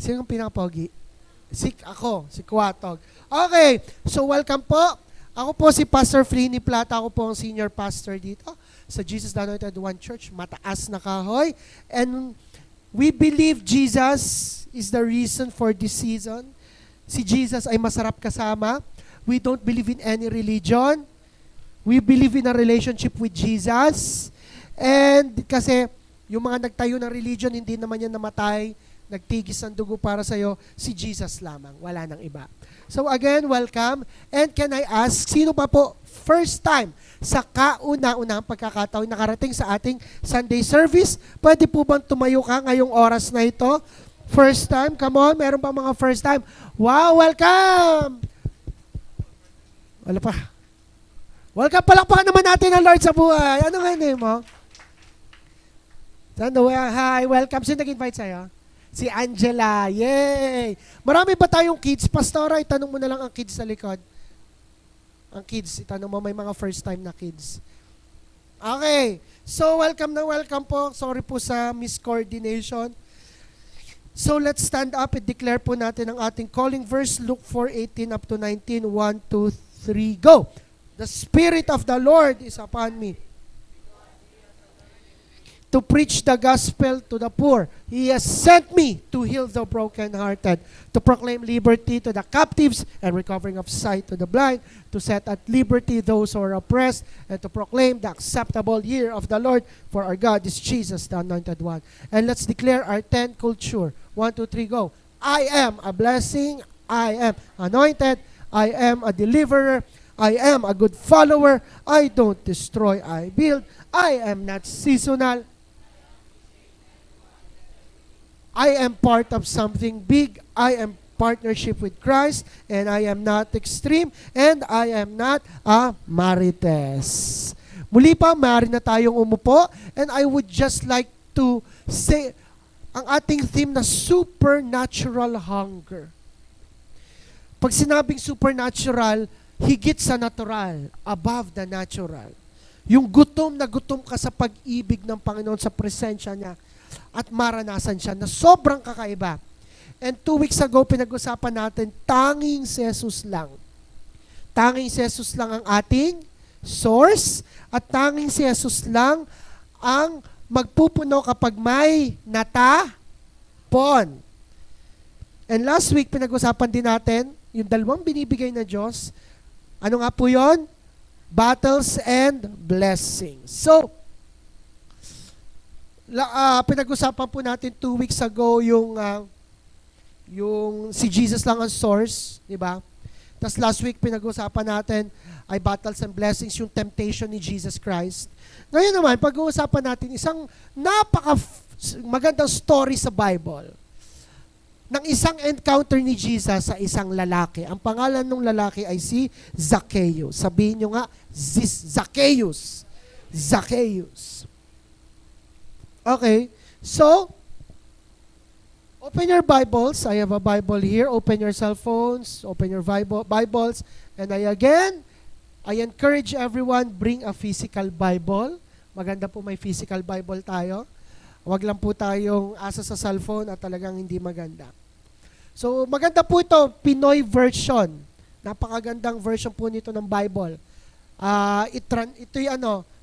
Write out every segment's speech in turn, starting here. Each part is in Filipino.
Sino ang pinaka-pogi? Ako, si Kuwatog. Okay, so welcome po. Ako po si Pastor Frini Plata. Ako po ang senior pastor dito sa Jesus the Anointed One Church. Mataas na kahoy. And we believe Jesus is the reason for this season. Si Jesus ay masarap kasama. We don't believe in any religion. We believe in a relationship with Jesus. And kasi yung mga nagtayo ng religion, hindi naman yan namatay, nagtigis ng dugo para sa'yo, si Jesus lamang, wala nang iba. So again, welcome. And can I ask, sino pa po first time sa kauna-unahang pagkakataon nakarating sa ating Sunday service? Pwede po bang tumayo ka ngayong oras na ito? First time? Come on, meron pa mga first time? Wow, welcome! Wala pa. Welcome, palakpakan naman natin ang Lord sa buhay. Ano nga name mo? Hi, welcome. Sino nag-invite sa'yo? Si Angela. Yay! Marami ba tayong kids? Pastora, itanong mo na lang ang kids sa likod. Ang kids, itanong mo, may mga first time na kids. Okay. So, welcome na welcome po. Sorry po sa miscoordination. So, let's stand up and declare po natin ang ating calling verse, Luke 4:18 up to 19. 1, 2, 3, go! The Spirit of the Lord is upon me to preach the gospel to the poor. He has sent me to heal the brokenhearted, to proclaim liberty to the captives and recovering of sight to the blind, to set at liberty those who are oppressed, and to proclaim the acceptable year of the Lord, for our God is Jesus, the Anointed One. And let's declare our 10 culture. 1, 2, 3, go. I am a blessing. I am anointed. I am a deliverer. I am a good follower. I don't destroy, I build. I am not seasonal. I am part of something big. I am partnership with Christ, and I am not extreme, and I am not a marites. Muli pa, maaari na tayong umupo, and I would just like to say, ang ating theme na supernatural hunger. Pag sinabing supernatural, higit sa natural, above the natural. Yung gutom na gutom ka sa pag-ibig ng Panginoon sa presensya niya, at maranasan siya na sobrang kakaiba. And 2 weeks ago, pinag-usapan natin, tanging si Jesus lang. Tanging si Jesus lang ang ating source, at tanging si Jesus lang ang magpupuno kapag may natapon. And last week, pinag-usapan din natin, yung dalawang binibigay na Diyos, ano nga po yun? Battles and blessings. So, pinag-usapan po natin 2 weeks ago yung si Jesus lang ang source, di ba? Tapos last week pinag-usapan natin ay battles and blessings, yung temptation ni Jesus Christ. Ngayon naman, pag-uusapan natin isang magandang story sa Bible ng isang encounter ni Jesus sa isang lalaki. Ang pangalan ng lalaki ay si Zacchaeus. Sabihin nyo nga, Zacchaeus. Zacchaeus. Okay, so, open your Bibles. I have a Bible here. Open your cell phones, open your Bibles. And I encourage everyone, bring a physical Bible. Maganda po may physical Bible tayo. Huwag lang po tayong asa sa cellphone at talagang hindi maganda. So, maganda po ito, Pinoy version. Napakagandang version po nito ng Bible. Ito'y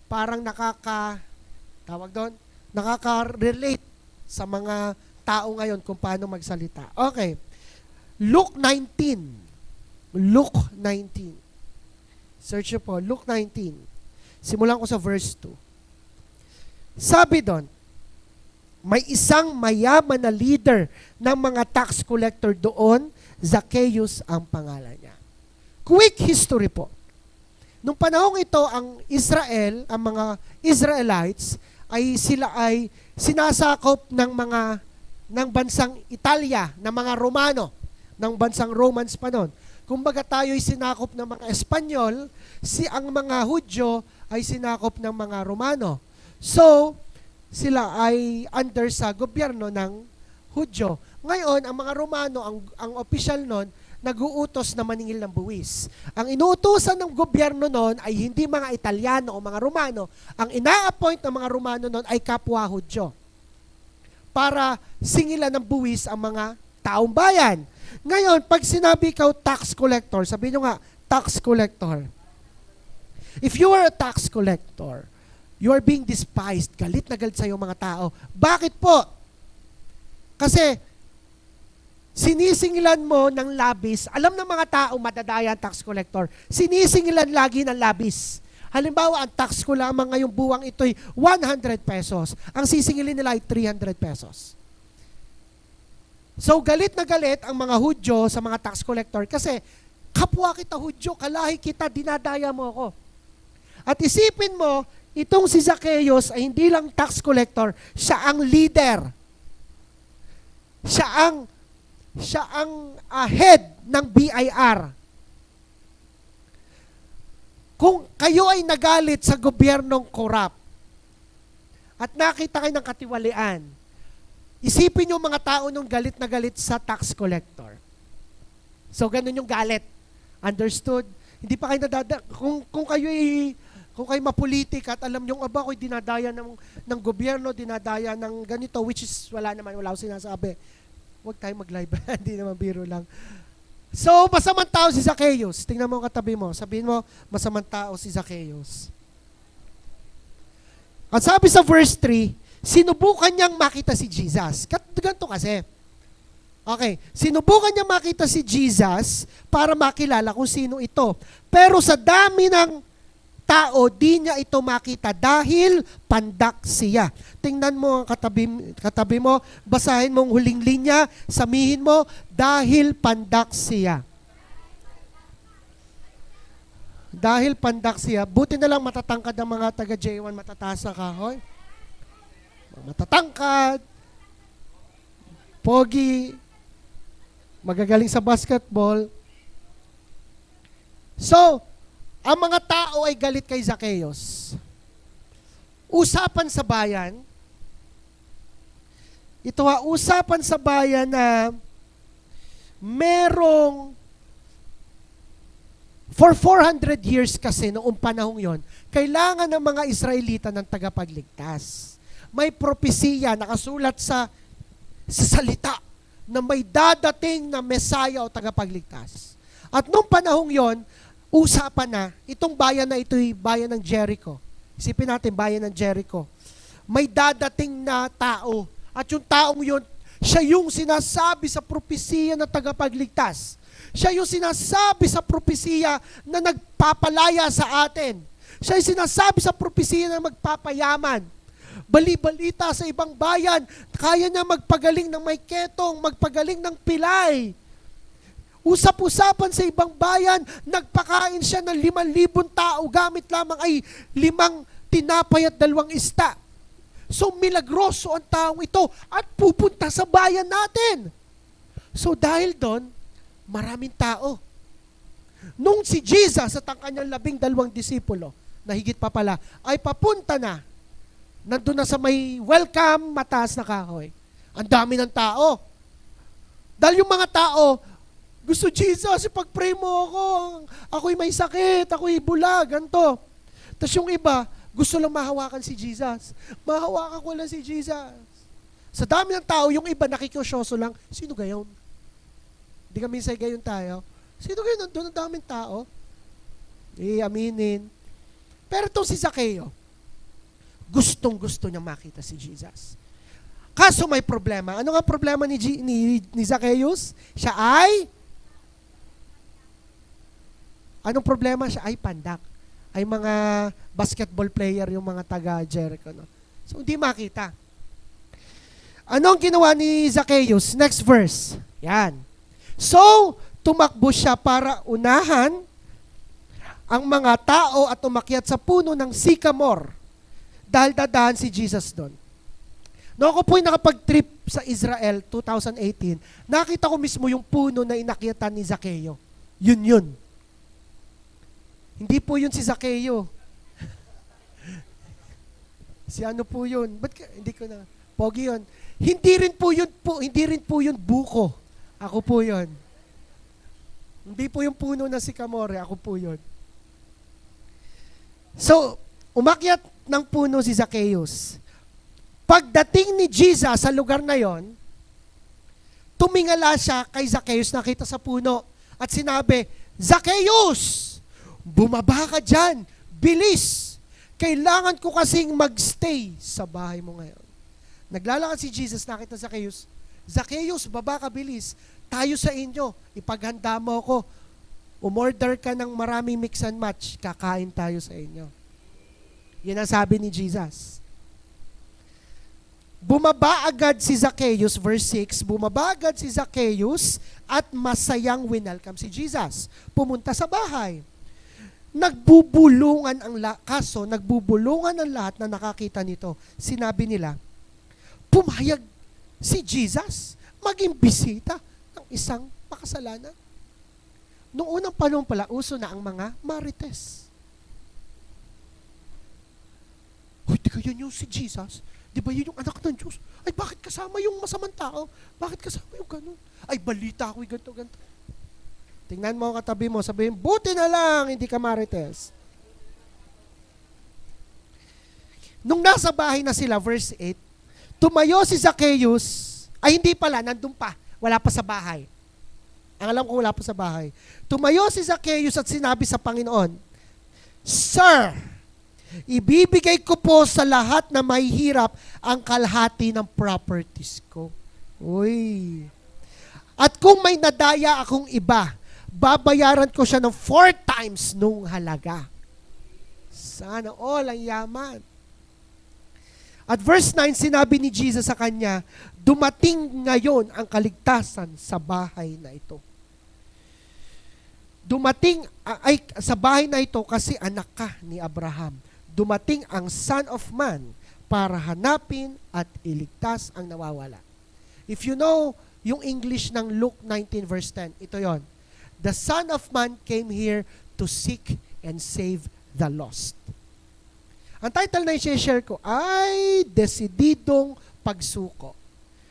parang nakaka-relate sa mga tao ngayon kung paano magsalita. Okay. Luke 19. Luke 19. Search nyo po, Luke 19. Simulan ko sa verse 2. Sabi doon, may isang mayaman na leader ng mga tax collector doon, Zacchaeus ang pangalan niya. Quick history po. Nung panahong ito, ang mga Israelites, sila ay sinasakop ng bansang Italia, ng mga Romano, ng bansang Romans pa noon. Kumbaga tayo'y sinakop ng mga Espanyol, ang mga Hudyo ay sinakop ng mga Romano. So, sila ay under sa gobyerno ng Hudyo. Ngayon, ang mga Romano, ang opisyal noon, nag-uutos na maningil ng buwis. Ang inuutosan ng gobyerno noon ay hindi mga Italiano o mga Romano. Ang ina-appoint ng mga Romano noon ay kapwa Hudyo para singilan ng buwis ang mga taong bayan. Ngayon, pag sinabi ikaw tax collector, sabihin nyo nga, tax collector. If you are a tax collector, you are being despised. Galit na galit sa'yo mga tao. Bakit po? Kasi, sinisingilan mo ng labis. Alam ng mga tao, madadaya ang tax collector. Sinisingilan lagi ng labis. Halimbawa, ang tax ko lamang ngayong buwang ito'y 100 pesos. Ang sisingilin nila ay 300 pesos. So, galit na galit ang mga Hudyo sa mga tax collector kasi kapwa kita Hudyo, kalahi kita, dinadaya mo ako. At isipin mo, itong si Zacchaeus ay hindi lang tax collector, siya ang leader. Siya ang head ng BIR. Kung kayo ay nagalit sa gobyernong korap at nakita kayo ng katiwalian, isipin nyo mga tao nung galit na galit sa tax collector. So, ganun yung galit. Understood? Hindi pa kayo kung kayo mapolitik at alam nyo, aba, ako'y dinadaya ng gobyerno, dinadaya ng ganito, which is wala akong sinasabi. Huwag tayo mag-live. Hindi naman biro lang. So, masamang tao si Zacchaeus. Tingnan mo ang katabi mo. Sabihin mo, masamang tao si Zacchaeus. At sabi sa verse 3, sinubukan niyang makita si Jesus. Ganito kasi. Okay, sinubukan niyang makita si Jesus para makilala kung sino ito. Pero sa dami ng tao, di niya ito makita dahil pandak siya. Tingnan mo ang katabi mo, basahin mo ang huling linya, samihin mo, dahil pandak siya. Dahil pandak siya. Buti na lang matatangkad ang mga taga J1, matataas na kahoy. Matatangkad, pogi, magagaling sa basketball. So, ang mga tao ay galit kay Zacchaeus. Usapan sa bayan, usapan sa bayan na merong for 400 years kasi noong panahong yon, kailangan ng mga Israelita ng tagapagligtas. May propesiya nakasulat sa salita na may dadating na Mesaya o tagapagligtas. At noong panahong yon, usapan na, itong bayan na ito'y bayan ng Jericho. Isipin natin, bayan ng Jericho. May dadating na tao. At yung taong yun, siya yung sinasabi sa propesiya na tagapagligtas. Siya yung sinasabi sa propesiya na nagpapalaya sa atin. Siya yung sinasabi sa propesiya na magpapayaman. Bali-balita sa ibang bayan, kaya niya magpagaling ng may ketong, magpagaling ng pilay. Usap-usapan sa ibang bayan, nagpakain siya ng 5,000 tao, gamit lamang ay 5 tinapay at 2 ista. So, milagroso ang taong ito at pupunta sa bayan natin. So, dahil doon, maraming tao. Nung si Jesus at ang kanyang 12 disipulo, na higit pa pala, ay papunta na, nandun na sa may welcome, mataas na kahoy. Ang dami ng tao. Dahil yung mga tao, gusto Jesus, ipag-pray mo ako. Ako'y may sakit, ako'y bulag, ganito. Tapos yung iba, gusto lang mahawakan si Jesus. Mahawakan ko lang si Jesus. Sa dami ng tao, yung iba nakikosyoso lang, sino gayon? Hindi kami say gayon tayo. Sino gayon? Nandun ang daming tao. Aminin. Pero itong si Zacchaeus, gustong-gusto niya makita si Jesus. Kaso may problema. Ano nga problema ni Zacchaeus? Siya ay anong problema? Siya ay pandak. Ay mga basketball player yung mga taga Jericho. No? So, hindi makita. Anong ginawa ni Zacchaeus? Next verse. Yan. So, tumakbo siya para unahan ang mga tao at umakyat sa puno ng sycamore dahil dadaan si Jesus doon. Noong ako po'y nakapag-trip sa Israel 2018, nakita ko mismo yung puno na inakyatan ni Zacchaeus. Yun. Hindi po yun si Zacchaeus. Si ano po yun? Hindi ko na. Pogi yun. Hindi rin po yun buko. Ako po yun. Hindi po yung puno na sycamore. Ako po yun. So, umakyat ng puno si Zacchaeus. Pagdating ni Jesus sa lugar na yon, tumingala siya kay Zacchaeus, nakita sa puno, at sinabi, Zacchaeus, bumaba ka dyan, bilis. Kailangan ko kasing magstay sa bahay mo ngayon. Naglalakad si Jesus, nakita sa Zacchaeus, Zacchaeus, baba ka, bilis. Tayo sa inyo, ipaghanda mo ako. Umorder ka ng maraming mix and match, kakain tayo sa inyo. Yan ang sabi ni Jesus. Bumaba agad si Zacchaeus, verse 6, bumaba agad si Zacchaeus at masayang winelcome si Jesus. Pumunta sa bahay. Nagbubulungan ang lahat na nakakita nito. Sinabi nila, pumayag si Jesus maging bisita ng isang makasalanan. Noong unang panahon pala, uso na ang mga marites. Hoy, di kaya yung si Jesus? Di ba yun yung anak ng Diyos? Ay, bakit kasama yung masamang tao? Bakit kasama yung ganun? Ay, balita ako'y ganito. Tingnan mo ang katabi mo, sabihin, buti na lang, hindi ka marites. Nung nasa bahay na sila, verse 8, tumayo si Zacchaeus, ay hindi pala, nandun pa, wala pa sa bahay. Ang alam ko wala pa sa bahay. Tumayo si Zacchaeus at sinabi sa Panginoon, Sir, ibibigay ko po sa lahat na mahihirap ang kalahati ng properties ko. Uy. At kung may nadaya akong iba, babayaran ko siya ng 4 times nung halaga. Sana all ang yaman. At verse 9, sinabi ni Jesus sa kanya, dumating ngayon ang kaligtasan sa bahay na ito. Dumating ay sa bahay na ito kasi anak ka ni Abraham. Dumating ang Son of Man para hanapin at iligtas ang nawawala. If you know yung English ng Luke 19 verse 10, ito yon. The Son of Man came here to seek and save the lost. Ang title na i-share ko ay Desididong Pagsuko.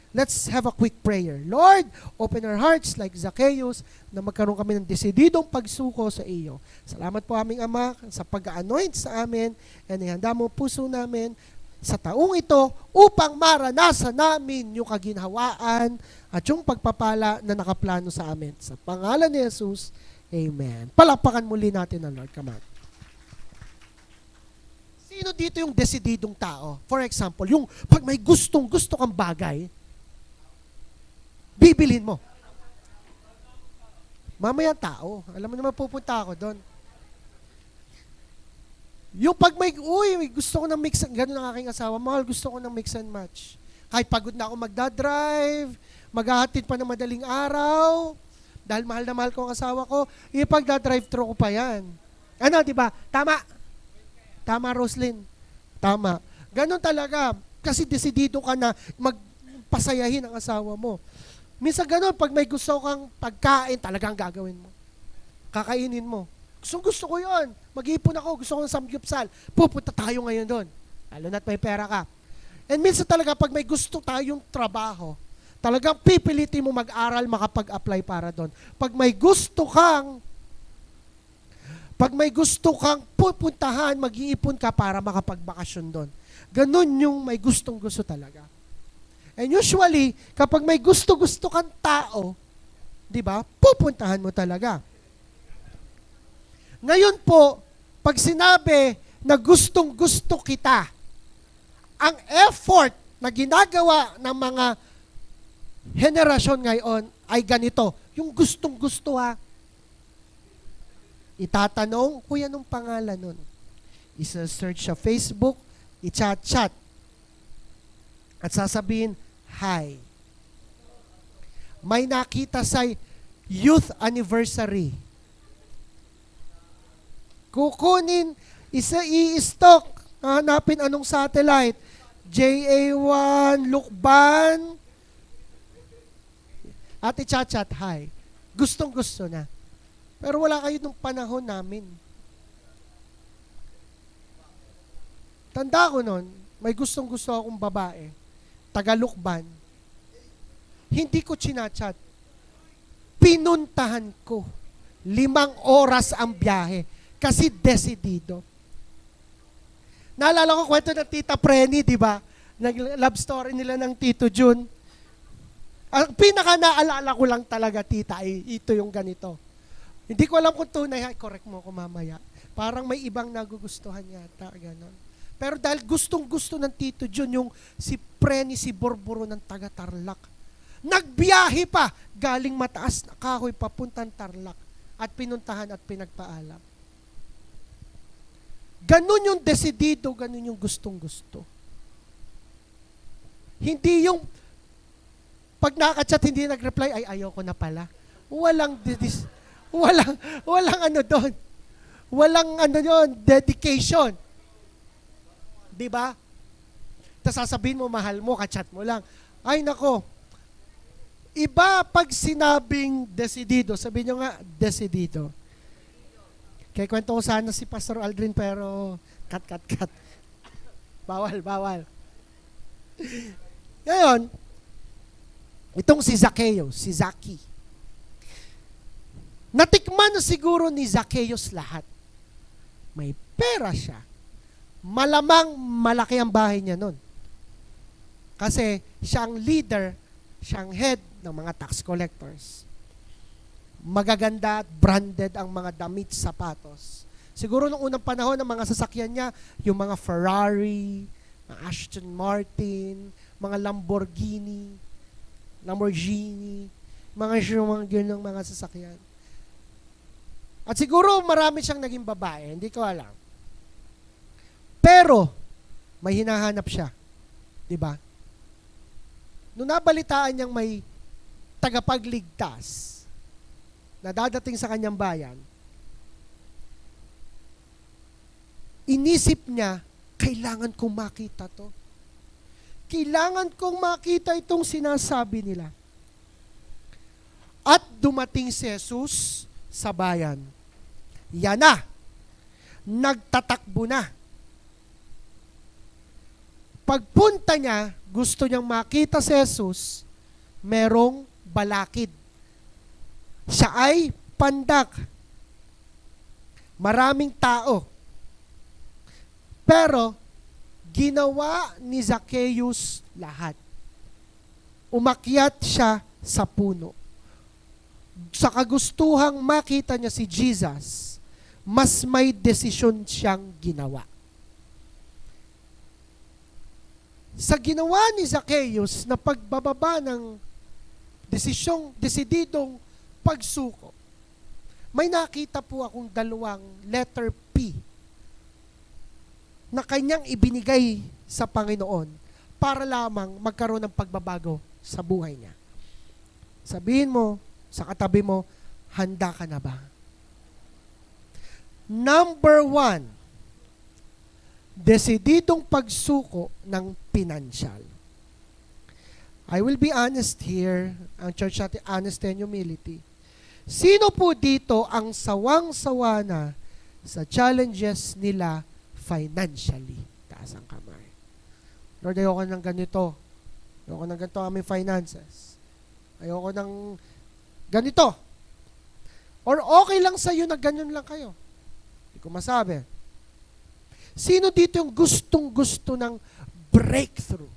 Let's have a quick prayer. Lord, open our hearts like Zacchaeus na magkaroon kami ng desididong pagsuko sa iyo. Salamat po aming Ama sa pag-anoint sa amin and ihanda mo puso namin sa taong ito upang maranasan namin yung kaginhawaan at yung pagpapala na nakaplano sa amin. Sa pangalan ni Jesus, Amen. Palakpakan muli natin ang Lord. Come on. Sino dito yung desididong tao? For example, yung pag may gusto kang bagay, bibilhin mo. Mamaya tao. Alam mo naman pupunta ako doon. Yung pag may gusto ko ng mix, ganun ang aking asawa, mahal, gusto ko ng mix and match. Kahit pagod na ako magdadrive, maghahatid pa ng madaling araw, dahil mahal na mahal ko ang asawa ko, ipagdadrive-thru ko pa yan. Ano, di ba? Tama. Tama, Roslyn. Tama. Ganun talaga. Kasi desidido ka na magpasayahin ang asawa mo. Minsan ganun, pag may gusto kang pagkain, talagang gagawin mo. Kakainin mo. Gusto ko yun. Mag-iipon ako, gusto ko ng samgyupsal. Pupunta tayo ngayon doon. Lalo na't may pera ka. And minsan talaga, pag may gusto tayong trabaho, talagang pipilitin mo mag-aral, makapag-apply para doon. Pag may gusto kang pupuntahan, mag-iipon ka para makapagbakasyon doon. Ganun yung may gustong-gusto talaga. And usually, kapag may gusto-gusto kang tao, di ba, pupuntahan mo talaga. Ngayon po, pag sinabi na gustong-gusto kita, ang effort na ginagawa ng mga henerasyon ngayon ay ganito. Yung gustong-gusto ha. Itatanong, kuya, anong pangalan nun? Isa-search sa Facebook, i-chat-chat. At sasabihin, hi. May nakita sa youth anniversary. Kukunin, i-stock, hanapin anong satellite. JA1, Lukban, at i-chat-chat, hi. Gustong-gusto na. Pero wala kayo nung panahon namin. Tanda ko nun, may gustong-gusto akong babae, taga-Lukban. Hindi ko chinachat. Pinuntahan ko. 5 oras ang biyahe. Kasi desidido. Naalala ko kwento ng Tita Preni, di ba? Nag-love story nila ng Tito Jun. Ang pinaka naalala ko lang talaga, tita, ay ito yung ganito. Hindi ko alam kung tunay, correct mo ako mamaya. Parang may ibang nagugustuhan yata, gano'n. Pero dahil gustong-gusto ng Tito John, yung si Preni, si Borboro ng taga Tarlac. Nagbiyahe pa, galing mataas na kahoy papuntang Tarlac at pinuntahan at pinagpaalam. Ganun yung desidido, ganun yung gustong-gusto. Hindi yung pag nakachat hindi nag-reply, ay ayoko na pala. Walang ano doon. Walang ano yun, dedication. Di ba? Tapos sasabihin mo, mahal mo, kachat mo lang. Ay nako, iba pag sinabing desidido, sabihin nyo nga, desidido. Kaya kwento ko sana si Pastor Aldrin, pero cut. Bawal. Ngayon, itong si Zacchaeus, si Zaki. Natikman na siguro ni Zacchaeus lahat. May pera siya. Malamang malaki ang bahay niya nun. Kasi siya ang leader, siya ang head ng mga tax collectors. Magaganda at branded ang mga damit, sapatos. Siguro nung unang panahon ng mga sasakyan niya, yung mga Ferrari, mga Aston Martin, mga Lamborghini, mga ganung mga sasakyan. At siguro marami siyang naging babae, hindi ko alam. Pero, may hinahanap siya. Di ba? Nung nabalitaan niyang may tagapagligtas na dadating sa kanyang bayan, inisip niya, kailangan kong makita to. Kailangan kong makita itong sinasabi nila. At dumating si Jesus sa bayan. Yan na. Nagtatakbo na. Pagpunta niya, gusto niyang makita si Jesus, merong balakid. Siya ay pandak. Maraming tao. Pero, ginawa ni Zacchaeus lahat. Umakyat siya sa puno. Sa kagustuhang makita niya si Jesus, mas may desisyon siyang ginawa. Sa ginawa ni Zacchaeus na pagbababa ng desididong pagsuko, may nakita po akong dalawang letter P na kanyang ibinigay sa Panginoon para lamang magkaroon ng pagbabago sa buhay niya. Sabihin mo sa katabi mo, handa ka na ba? Number 1, desididong pagsuko ng pinansyal. I will be honest here, ang church natin, honest and humility. Sino po dito ang sawang-sawa na sa challenges nila financially? Taas ang kamay. Lord, ayoko ng ganito. Ayoko ng ganito aming finances. Ayoko ng ganito. Or okay lang sa'yo na ganyan lang kayo. Hindi ko masabi. Sino dito yung gustong-gusto ng breakthrough?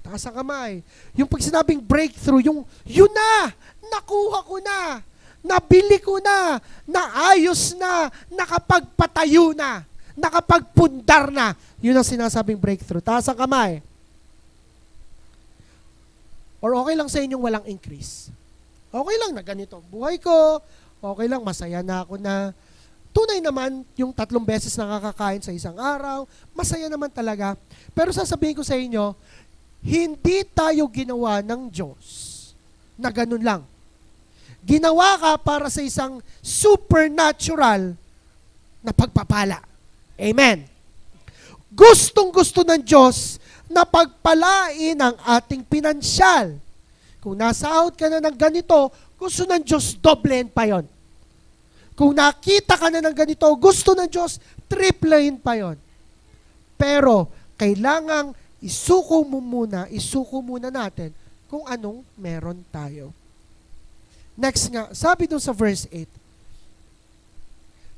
Taas ang kamay. Yung pag sinabing breakthrough, yun na! Nakuha ko na! Nabili ko na! Naayos na! Nakapagpatayo na! Nakapagpundar na! Yun ang sinasabing breakthrough. Taas ang kamay. Or okay lang sa inyong walang increase. Okay lang na ganito. Buhay ko, okay lang, masaya na ako na. Tunay naman, yung 3 beses nakakakain sa isang araw, masaya naman talaga. Pero sasabihin ko sa inyo, hindi tayo ginawa ng Diyos na ganun lang. Ginawa ka para sa isang supernatural na pagpapala. Amen. Gustong-gusto ng Diyos na pagpalain ang ating pinansyal. Kung nasahod ka na ng ganito, gusto ng Diyos doblein pa yon. Kung nakita ka na ng ganito, gusto ng Diyos triplein pa yon. Pero, kailangang isuko muna natin kung anong meron tayo. Next nga, sabi dun sa verse 8,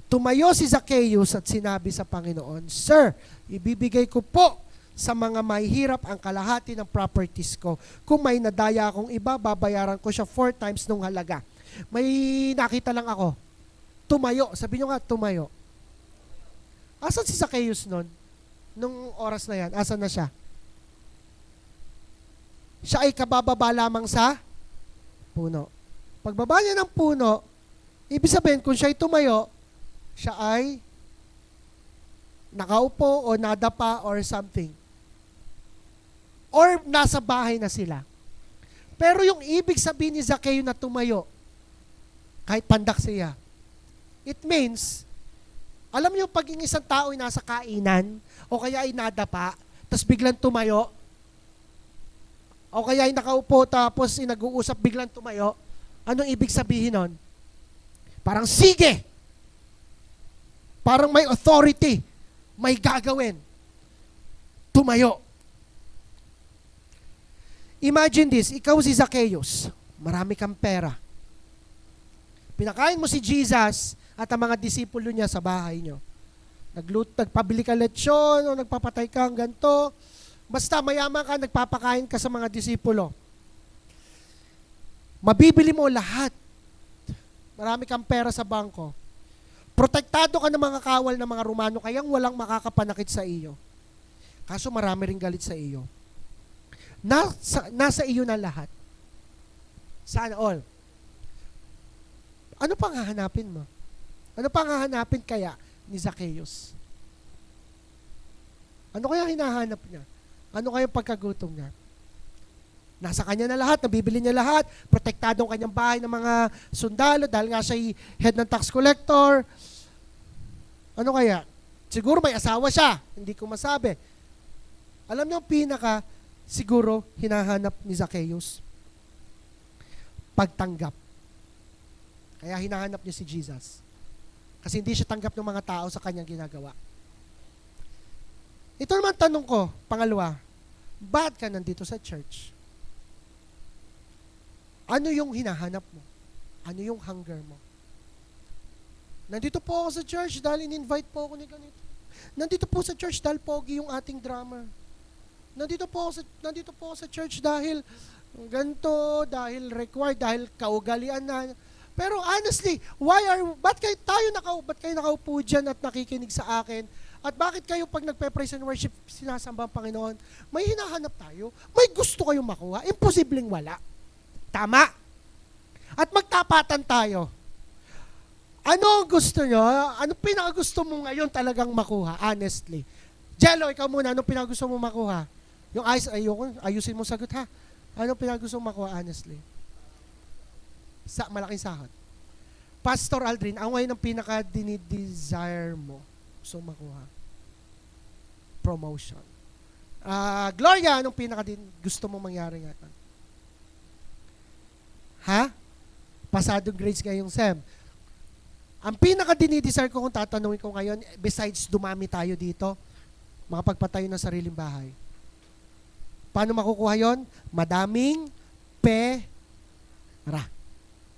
tumayo si Zacchaeus at sinabi sa Panginoon, Sir, ibibigay ko po sa mga mahihirap ang kalahati ng properties ko. Kung may nadaya akong iba, babayaran ko siya 4 times nung halaga. May nakita lang ako. Tumayo. Sabi nyo nga, tumayo. Asan si Zacchaeus nun? Nung oras na yan, asan na siya? Siya ay kabababa lamang sa puno. Pagbaba niya ng puno, ibig sabihin, kung siya ay tumayo, siya ay nakaupo o nadapa or something. Or nasa bahay na sila. Pero yung ibig sabihin ni Zacchaeus na tumayo, kahit pandak siya, it means, alam niyo pag yung isang tao ay nasa kainan, o kaya ay nadapa, tapos biglang tumayo, o kaya ay nakaupo tapos nag-uusap biglang tumayo, anong ibig sabihin nun? Parang sige! Parang may authority, may gagawin. Tumayo. Imagine this, ikaw si Zacchaeus, marami kang pera. Pinakain mo si Jesus at ang mga disipulo niya sa bahay niyo. Nagpabili ka lechon o nagpapatay ka ng ganito. Basta mayaman ka, nagpapakain ka sa mga disipulo. Mabibili mo lahat. Marami kang pera sa bangko. Protektado ka ng mga kawal ng mga Romano, kayang walang makakapanakit sa iyo. Kaso marami ring galit sa iyo. Nasa iyo na lahat. Sana all. Ano pang hahanapin mo? Ano pang hahanapin kaya ni Zacchaeus? Ano kaya hinahanap niya? Ano kaya pagkagutom niya? Nasa kanya na lahat, nabibili niya lahat, protektado ang kanyang bahay ng mga sundalo dahil nga siya head ng tax collector. Ano kaya? Siguro may asawa siya, hindi ko masabi. Alam niyo ang pinaka siguro hinahanap ni Zacchaeus? Pagtanggap. Kaya hinahanap niya si Jesus. Kasi hindi siya tanggap ng mga tao sa kanyang ginagawa. Ito naman tanong ko, pangalawa, bakit ka nandito sa church? Ano yung hinahanap mo? Ano yung hunger mo? Nandito po ako sa church dahil in-invite po ako ni ganito. Nandito po sa church dahil pogi yung ating drummer. Nandito po ako sa church dahil ganito, dahil required, dahil kaugalian na. Pero honestly, ba't kayo nakaupo dyan at nakikinig sa akin? At bakit kayo pag nagpe-praise and worship, sinasamba ang Panginoon? May hinahanap tayo. May gusto kayong makuha. Imposibleng wala. Tama. At magtapatan tayo. Ano ang gusto nyo? Ano pinakagusto mo ngayon talagang makuha? Honestly. Jello, ikaw muna. Anong pinakagusto mo makuha? Yung ayusin mo sagot ha. Anong pinakagusto mo makuha honestly? Malaking sahod. Pastor Aldrin, ang ngayon ang pinaka-dinidesire mo gusto makuha? Promotion. Gloria, anong gusto mo mangyari nga? Ha? Pasadong grades ngayong SEM. Ang pinaka-dinidesire ko kung tatanungin ko ngayon, besides dumami tayo dito, makapagpatayo ng sariling bahay. Paano makukuha yon? Madaming pera.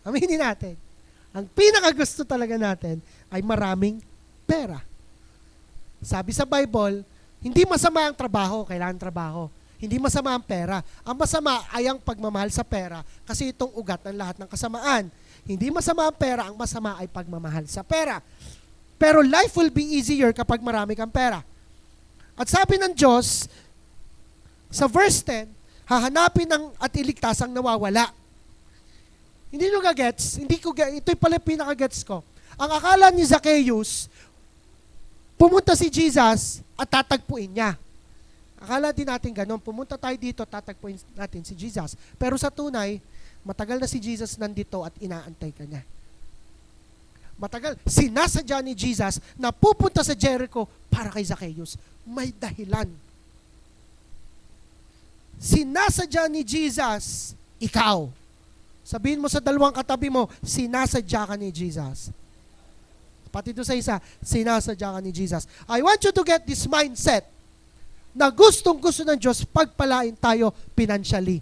Aminin natin. Ang pinakagusto talaga natin ay maraming pera. Sabi sa Bible, hindi masama ang trabaho, kailangan trabaho. Hindi masama ang pera. Ang masama ay ang pagmamahal sa pera kasi itong ugat ng lahat ng kasamaan. Hindi masama ang pera, ang masama ay pagmamahal sa pera. Pero life will be easier kapag marami kang pera. At sabi ng Diyos, sa verse 10, hahanapin at iligtas ang nawawala. Hindi nyo gagets, ito'y pala pinaka-gets ko. Ang akala ni Zacchaeus, pumunta si Jesus at tatagpuin niya. Akala din natin ganun, pumunta tayo dito, tatagpuin natin si Jesus. Pero sa tunay, matagal na si Jesus nandito at inaantay ka niya. Matagal, sinasadya ni Jesus na pupunta sa Jericho para kay Zacchaeus. May dahilan. Sinasadya ni Jesus, ikaw. Sabihin mo sa dalawang katabi mo, sinasadya ka ni Jesus. Pati doon sa isa, sinasadya ka ni Jesus. I want you to get this mindset na gustong-gusto ng Diyos pagpalain tayo financially.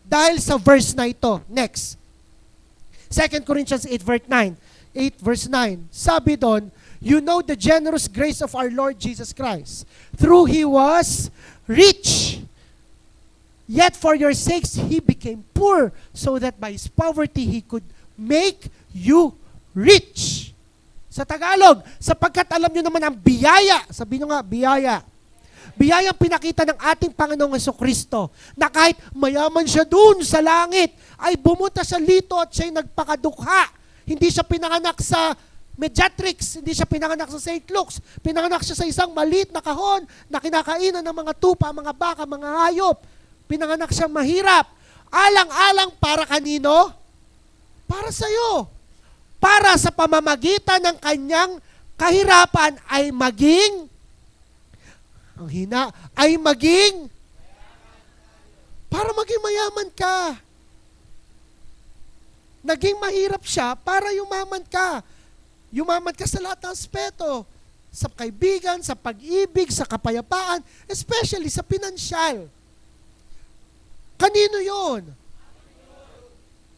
Dahil sa verse na ito, next. 2 Corinthians 8 verse 9, sabi doon, You know the generous grace of our Lord Jesus Christ. Through He was rich. Yet for your sakes, He became poor, so that by His poverty, He could make you rich. Sa Tagalog, sapagkat alam nyo naman ang biyaya, sabihin nyo nga, biyaya. Biyayang pinakita ng ating Panginoong Jesucristo na kahit mayaman siya dun sa langit, ay bumunta sa lito at siya'y nagpakadukha. Hindi siya pinanganak sa Mediatrix, hindi siya pinanganak sa St. Luke's. Pinanganak siya sa isang maliit na kahon na kinakainan ng mga tupa, mga baka, mga hayop. Pinanganak siya mahirap. Alang-alang para kanino? Para sa'yo. Para sa pamamagitan ng kanyang kahirapan ay maging para maging mayaman ka. Naging mahirap siya para yumaman ka. Yumaman ka sa lahat ng aspeto. Sa kaibigan, sa pag-ibig, sa kapayapaan, especially sa pinansyal. Kanino yon?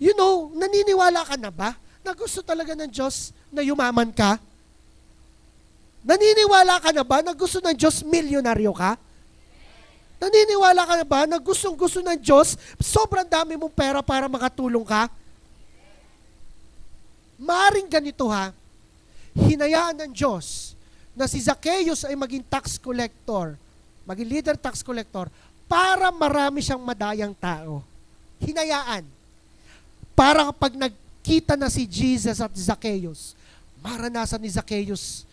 You know, naniniwala ka na ba na gusto talaga ng Diyos na yumaman ka? Naniniwala ka na ba na gusto ng Diyos milyonaryo ka? Naniniwala ka na ba na gustong-gusto ng Diyos sobrang dami mong pera para makatulong ka? Maaring ganito ha, hinayaan ng Diyos na si Zacchaeus ay maging tax collector, maging leader tax collector, para marami siyang madayang tao. Hinayaan. Para kapag nagkita na si Jesus at Zacchaeus, maranasan ni Zacchaeus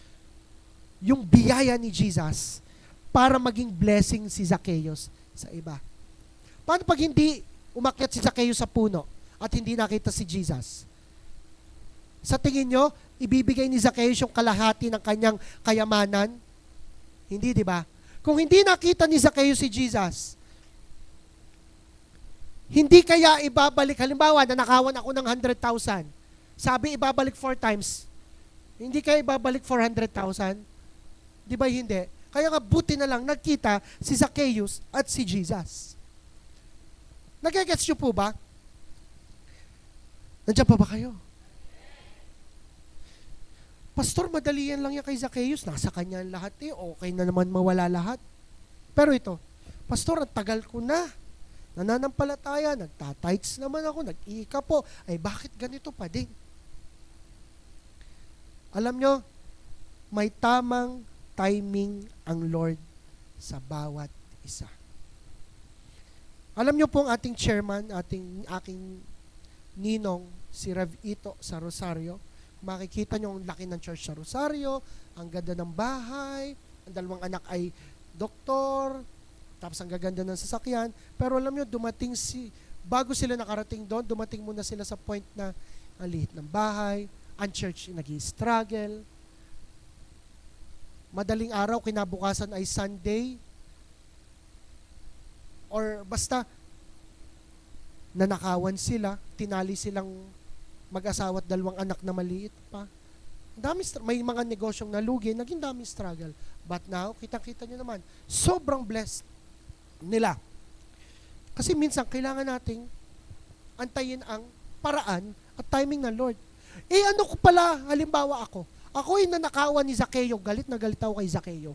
yung biyaya ni Jesus para maging blessing si Zacchaeus sa iba. Paano pag hindi umakyat si Zacchaeus sa puno at hindi nakita si Jesus? Sa tingin nyo, ibibigay ni Zacchaeus yung kalahati ng kanyang kayamanan? Hindi, di ba? Kung hindi nakita ni Zacchaeus si Jesus, hindi kaya ibabalik, halimbawa, nanakawan ako ng 100,000. Sabi, ibabalik 4 times. Hindi kaya ibabalik 400,000? Di ba hindi? Kaya nga buti na lang nagkita si Zacchaeus at si Jesus. Nagigets nyo po ba? Nandiyan pa ba kayo? Pastor, madali yan lang yan kay Zacchaeus. Nasa kanya ang lahat eh. Okay na naman mawala lahat. Pero ito, Pastor, ang tagal ko na. Nananampalataya, nagtatights naman ako, nag-iika po. Ay bakit ganito pa din? Alam nyo, may tamang timing ang Lord sa bawat isa. Alam nyo pong ating chairman, aking ninong, si Rev Ito sa Rosario, makikita nyo ang laki ng church sa Rosario, ang ganda ng bahay, ang dalawang anak ay doktor, tapos ang gaganda ng sasakyan, pero alam nyo, bago sila nakarating doon, dumating muna sila sa point na ang liit ng bahay, ang church nag-i-struggle, madaling araw, kinabukasan ay Sunday, or basta, nanakawan sila, tinali silang mag-asawa at dalawang anak na maliit pa. May mga negosyong nalugi, naging daming struggle. But now, kitang-kita nyo naman, sobrang blessed nila. Kasi minsan, kailangan nating antayin ang paraan at timing ng Lord. Ano ko pala, halimbawa ako ay nanakawan ni Zacchaeus, galit na galit ako kay Zacchaeus.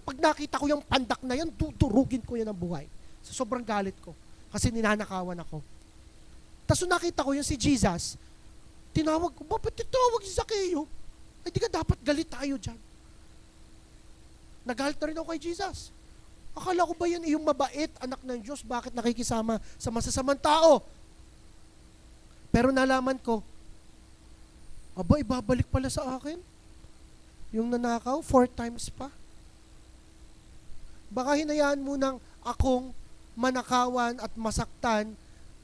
Pag nakita ko yung pandak na yan, tuturugin ko yan ng buhay. So, sobrang galit ko. Kasi ninanakawan ako. Tapos nakita ko yung si Jesus, tinawag ko, bakit tinawag si Zacchaeus? Ay di ka dapat galit tayo dyan. Nagalit na rin ako kay Jesus. Akala ko ba yan yung mabait, anak ng Diyos, bakit nakikisama sa masasamang tao? Pero nalaman ko, ibabalik pala sa akin. Yung nanakaw, 4 times pa. Baka hinayaan mo nang akong manakawan at masaktan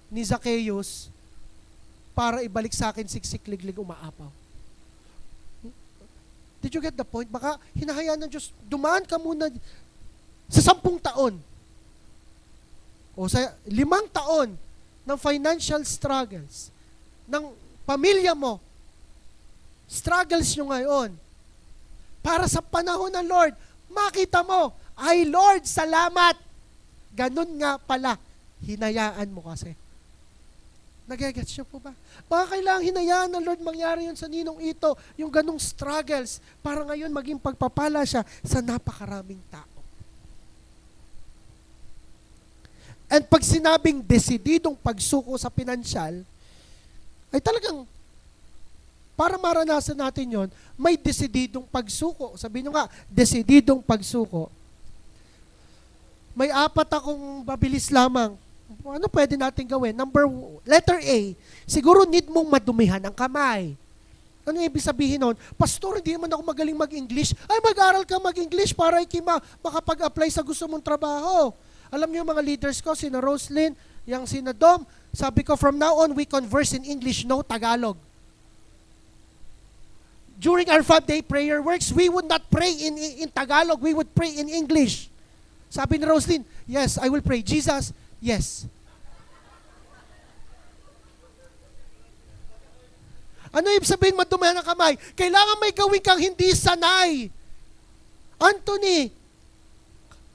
ni Zacchaeus para ibalik sa akin siksik-liglig umaapaw. Did you get the point? Baka hinahayaan ng Diyos, dumaan ka muna sa 10 taon o sa 5 taon ng financial struggles, ng pamilya mo, struggles nyo ngayon, para sa panahon ng Lord, makita mo, ay Lord, salamat. Ganun nga pala, hinayaan mo kasi. Nagigets niyo po ba? Baka kailangan hinayaan ng Lord mangyari yun sa ninong ito, yung ganong struggles, para ngayon maging pagpapala siya sa napakaraming tao. And pag sinabing desididong pagsuko sa pinansyal, ay talagang, para maranasan natin yon, may desididong pagsuko. Sabihin nyo nga, desididong pagsuko. May 4 akong mabilis lamang. Ano pwede natin gawin? Letter A, siguro need mong madumihan ang kamay. Ano ibig sabihin nun? Pastor, hindi naman ako magaling mag-English. Ay, mag-aral ka mag-English para makapag-apply sa gusto mong trabaho. Alam niyo yung mga leaders ko, sina Roslyn, yung sina Dom, sabi ko, from now on, we converse in English, no Tagalog. During our 5-day prayer works, we would not pray in Tagalog, we would pray in English. Sabi ni Roslyn, yes, I will pray. Jesus, yes. Ano ibig sabihin madumihan ang kamay? Kailangan may gawin kang hindi sanay. Anthony,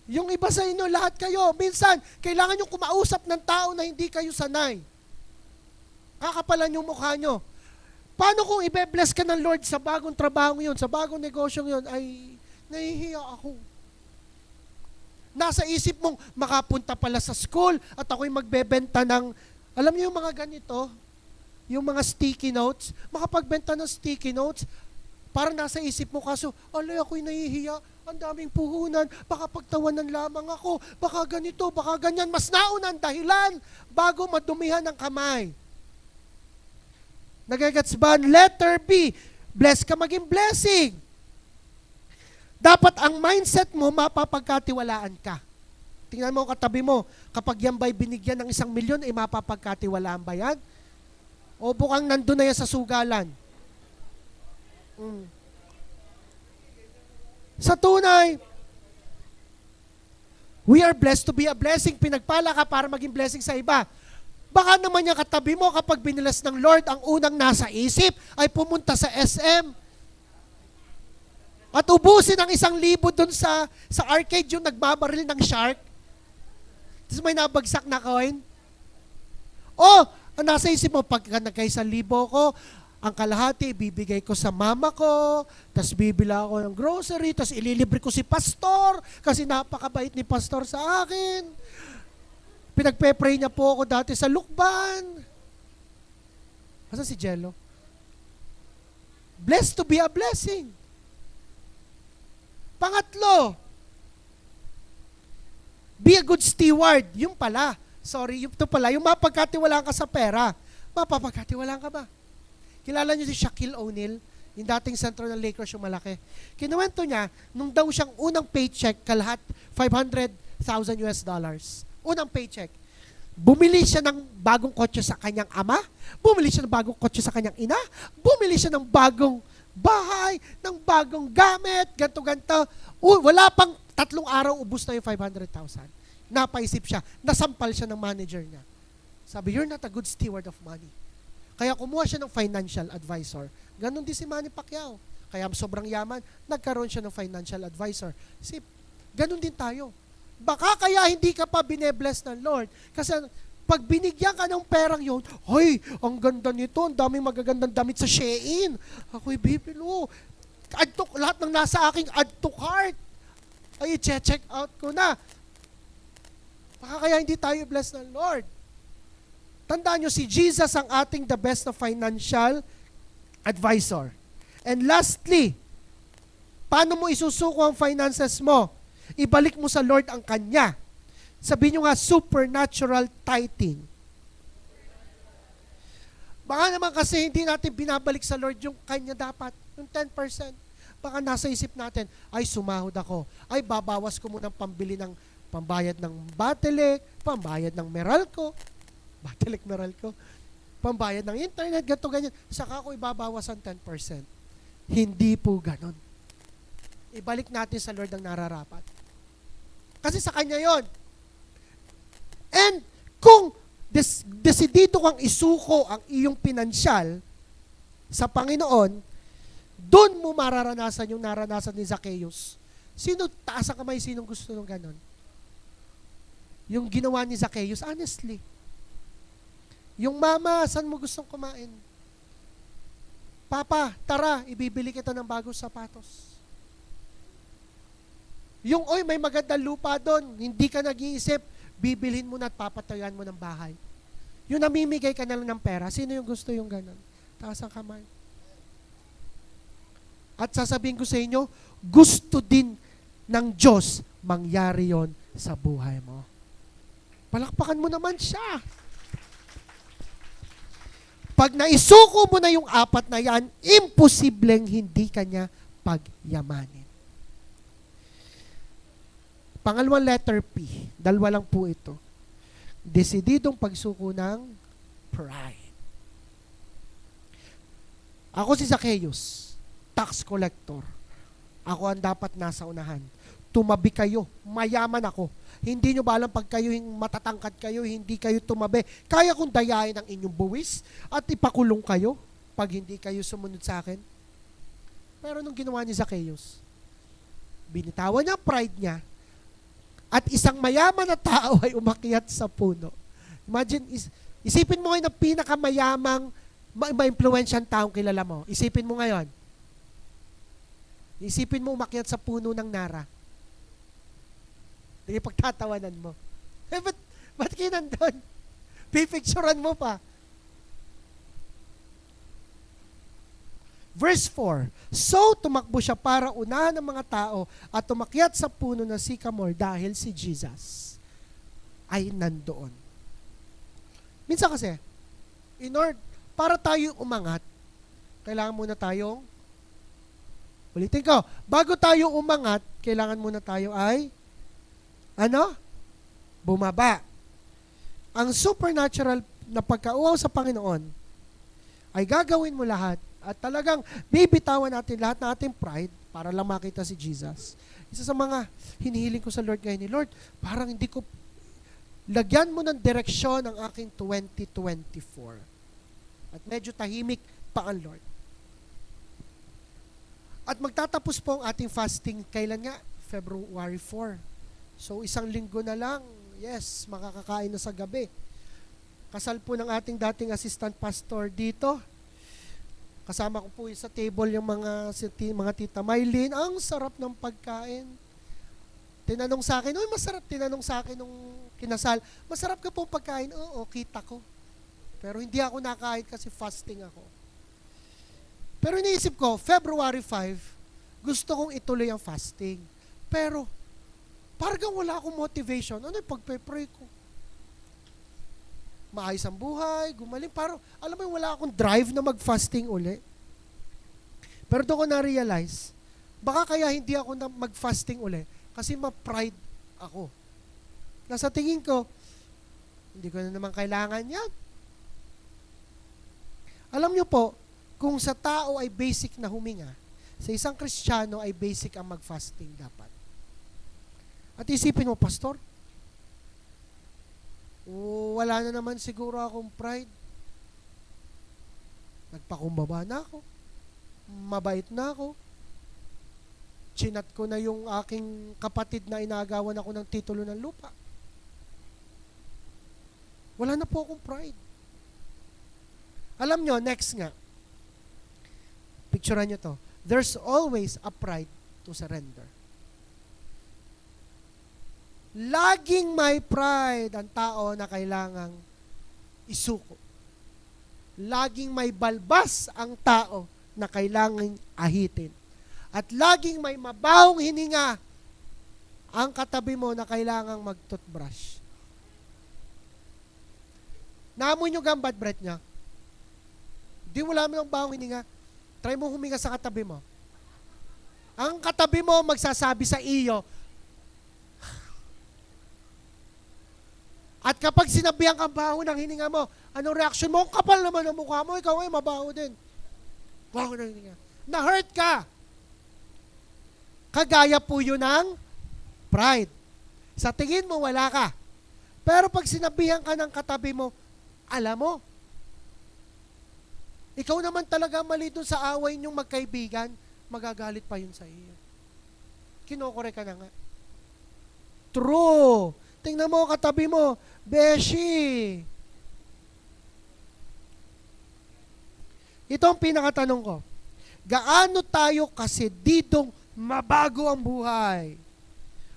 yung iba sa inyo, lahat kayo, minsan, kailangan nyo kumausap ng tao na hindi kayo sanay. Kakapalan yung mukha nyo. Paano kung ibe-bless ka ng Lord sa bagong trabaho yun, sa bagong negosyo yun, ay nahihiya ako. Nasa isip mong makapunta pala sa school at ako'y magbebenta ng, alam niyo yung mga ganito, yung mga sticky notes, makapagbenta ng sticky notes, para nasa isip mo kaso, alay ako'y nahihiya, ang daming puhunan, baka pagtawanan lamang ako, baka ganito, baka ganyan, mas nauna ang dahilan bago madumihan ang kamay. Nagagets ba? Letter B, bless ka maging blessing. Dapat ang mindset mo, mapapagkatiwalaan ka. Tingnan mo katabi mo, kapag yan ba'y binigyan ng 1 milyon, ay mapapagkatiwalaan ba yan? O bukang nandun na yan sa sugalan? Sa tunay, we are blessed to be a blessing. Pinagpala ka para maging blessing sa iba. Baka naman yung katabi mo, kapag binilas ng Lord, ang unang nasa isip ay pumunta sa SM, at ubusin ang 1,000 dun sa arcade yung nagbabaril ng shark. Tapos may nabagsak na coin. Ang nasa isip mo, pag nagka-1,000 ko, ang kalahati, bibigay ko sa mama ko, tapos bibila ako ng grocery, tapos ililibre ko si pastor, kasi napakabait ni pastor sa akin. Pinagpe-pray niya po ako dati sa lukban. Asa si Jello? Blessed to be a blessing. Pangatlo, be a good steward. Yung pala, yung mapagkatiwalaan ka sa pera. Mapapagkatiwalaan ka ba? Kilala niyo si Shaquille O'Neal, yung dating sentro ng Lakers, yung malaki. Kinuwento niya, nung daw siyang unang paycheck, kalahat $500,000. Unang paycheck. Bumili siya ng bagong kotse sa kanyang ama, bumili siya ng bagong kotse sa kanyang ina, bumili siya ng bagong bahay, ng bagong gamit, ganto-ganto. Wala pang 3 araw, ubus na yung 500,000. Napaisip siya, nasampal siya ng manager niya. Sabi, you're not a good steward of money. Kaya kumuha siya ng financial advisor. Ganon din si Manny Pacquiao. Kaya sobrang yaman, nagkaroon siya ng financial advisor. Ganon din tayo. Baka kaya hindi ka pa binebless ng Lord. Kasi pag binigyan ka ng perang yun, ay, ang ganda nito, ang daming magagandang damit sa Shein. Ako'y bibilo. Lahat ng nasa aking add to cart. Ay, check out ko na. Baka kaya hindi tayo bless ng Lord. Tandaan nyo, si Jesus ang ating the best na financial advisor. And lastly, paano mo isusuko ang finances mo? Ibalik mo sa Lord ang Kanya. Sabihin nyo nga, supernatural tithing. Baka naman kasi hindi natin binabalik sa Lord yung Kanya dapat, yung 10%. Baka nasa isip natin, ay sumahod ako, ay babawas ko munang pambili ng pambayad ng Batelic, pambayad ng Meralco, pambayad ng internet, ganito, ganyan. Saka ako ibabawas ang 10%. Hindi po ganon. Ibalik natin sa Lord ang nararapat. Kasi sa Kanya yon. And kung desidido kang isuko ang iyong pinansyal sa Panginoon, doon mo mararanasan yung naranasan ni Zacchaeus. Sino taas ang kamay, sinong gusto ng ganon? Yung ginawa ni Zacchaeus, honestly. Yung mama, saan mo gustong kumain? Papa, tara, ibibili kita ng bagong sapatos. Yung, oy, may magandang lupa doon, hindi ka nag-iisip, bibilhin mo na at papatayan mo ng bahay. Yung namimigay ka na lang ng pera, sino yung gusto yung ganun? Taas ang kamay. At sasabihin ko sa inyo, gusto din ng Diyos mangyari yon sa buhay mo. Palakpakan mo naman siya. Pag naisuko mo na yung apat na yan, imposibleng hindi kanya pagyamanin. Pangalawang letter P, dalawa lang po ito. Desididong pagsuko ng pride. Ako si Zacchaeus, tax collector. Ako ang dapat nasa unahan. Tumabi kayo, mayaman ako. Hindi nyo ba alam pag kayo matatangkad kayo, hindi kayo tumabi. Kaya kong dayain ang inyong buwis at ipakulong kayo pag hindi kayo sumunod sa akin. Pero nung ginawa ni Zacchaeus, binitawan niya ang pride niya at isang mayaman na tao ay umakyat sa puno. Imagine, isipin mo ngayon ang pinakamayamang ma-influensyang taong kilala mo. Isipin mo ngayon. Isipin mo umakyat sa puno ng Nara. Hindi pagtatawanan mo. Ba't kayo nandun? Pipicturan mo pa. Verse 4, so tumakbo siya para unahan ng mga tao at tumakyat sa puno ng sycamore dahil si Jesus ay nandoon. Minsan kasi, para tayo umangat, kailangan muna tayong, ulitin ko, bago tayo umangat, kailangan muna tayo ay, bumaba. Ang supernatural na pagkauaw sa Panginoon ay gagawin mo lahat at talagang bibitawan natin lahat ng ating pride para lang makita si Jesus. Isa sa mga hinihiling ko sa Lord ngayon ni Lord, parang hindi ko, lagyan mo ng direksyon ang aking 2024. At medyo tahimik pa ang Lord. At magtatapos po ang ating fasting, kailan nga? February 4. So, isang linggo na lang, yes, makakakain na sa gabi. Kasal po ng ating dating assistant pastor dito. Kasama ko po sa table yung mga tita Maylin. Ang sarap ng pagkain. Tinanong sa akin, masarap. Tinanong sa akin nung kinasal, masarap ka po pagkain? Oo, kita ko. Pero hindi ako nakain kasi fasting ako. Pero iniisip ko, February 5, gusto kong ituloy ang fasting. Pero, parang wala akong motivation. Ano yung pagpe-pray ko? Maayos ang buhay, gumaling. Parang, alam mo yung wala akong drive na mag-fasting uli. Pero doon ko na-realize, baka kaya hindi ako na mag-fasting uli kasi ma-pride ako. Nasa tingin ko, hindi ko na naman kailangan yan. Alam nyo po, kung sa tao ay basic na huminga, sa isang Kristiyano ay basic ang mag-fasting dapat. At isipin mo, Pastor, wala na naman siguro akong pride. Nagpakumbaba na ako. Mabait na ako. Chinat ko na yung aking kapatid na inagawan ako ng titulo ng lupa. Wala na po akong pride. Alam nyo, next nga. Picturean nyo to. There's always a pride to surrender. Laging may pride ang tao na kailangang isuko. Laging may balbas ang tao na kailangang ahitin. At laging may mabahong hininga ang katabi mo na kailangang mag-toothbrush. Naamoy nyo ang bad breath niya? Di wala mo ng bahong hininga. Try mo huminga sa katabi mo. Ang katabi mo magsasabi sa iyo, at kapag sinabihan kang baho ng hininga mo, anong reaction mo? Ang kapal naman ang mukha mo, ikaw ay mabaho din. Baho ng hininga. Na-hurt ka. Kagaya po yun ng pride. Sa tingin mo, wala ka. Pero pag sinabihan ka ng katabi mo, alam mo, ikaw naman talaga mali dun sa away niyong magkaibigan, magagalit pa yun sa iyo. Kinokore ka na nga. True. Tingnan mo katabi mo, Beshi. Ito ang pinakatanong ko. Gaano tayo kasididong mabago ang buhay?